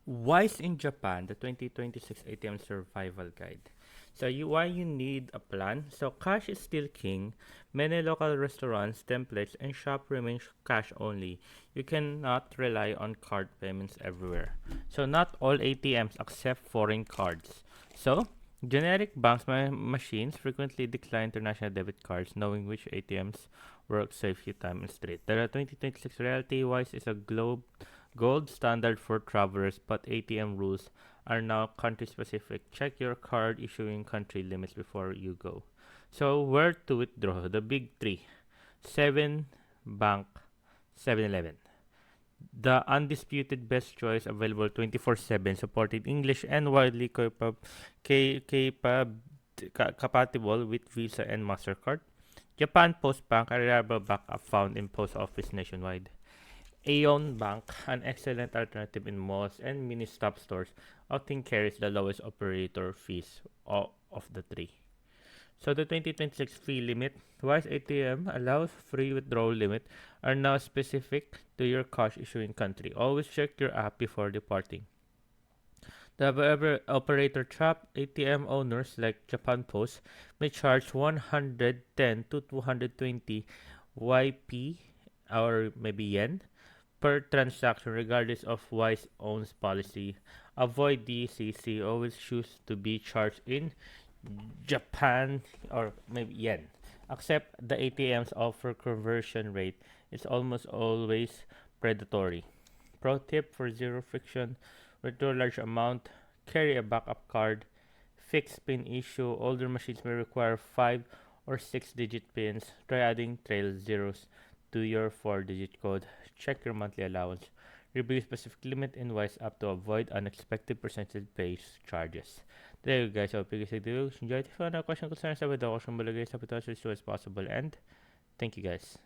Wise in Japan, the 2026 ATM Survival Guide. Why you need a plan? So cash is still king. Many local restaurants, templates, and shop remain cash only. You cannot rely on card payments everywhere. So not all ATMs accept foreign cards. So generic banks machines frequently decline international debit cards, knowing which ATMs work safely time and street. The 2026 Reality Wise is a gold standard for travelers, but ATM rules are now country specific. Check your card issuing country limits before you go. So, where to withdraw? The big three: 7 Bank, 7-Eleven. The undisputed best choice, available 24/7, supported English, and widely compatible with Visa and MasterCard. Japan Post Bank, a reliable backup found in post office nationwide. Aeon Bank, an excellent alternative in malls and mini stop stores, often carries the lowest operator fees of the three. So the 2026 fee limit, Wise ATM allows free withdrawal limit are now specific to your cash issuing country. Always check your app before departing. The operator trap, ATM owners like Japan Post may charge 110 to 220 YP or maybe yen per transaction regardless of Wise owns policy. Avoid DCC. Always choose to be charged in Japan or maybe yen. Accept the ATMs offer conversion rate is almost always predatory. Pro tip for zero friction: withdraw large amount, carry a backup card, fixed pin issue. Older machines may require 5 or 6 digit pins. Try adding trail zeros to your 4-digit code. Check your monthly allowance. Review specific limit in Wise App to avoid unexpected percentage-based charges. There you guys. Hope you guys enjoyed. If you have any question, concerns, I would also as soon as possible. And thank you guys.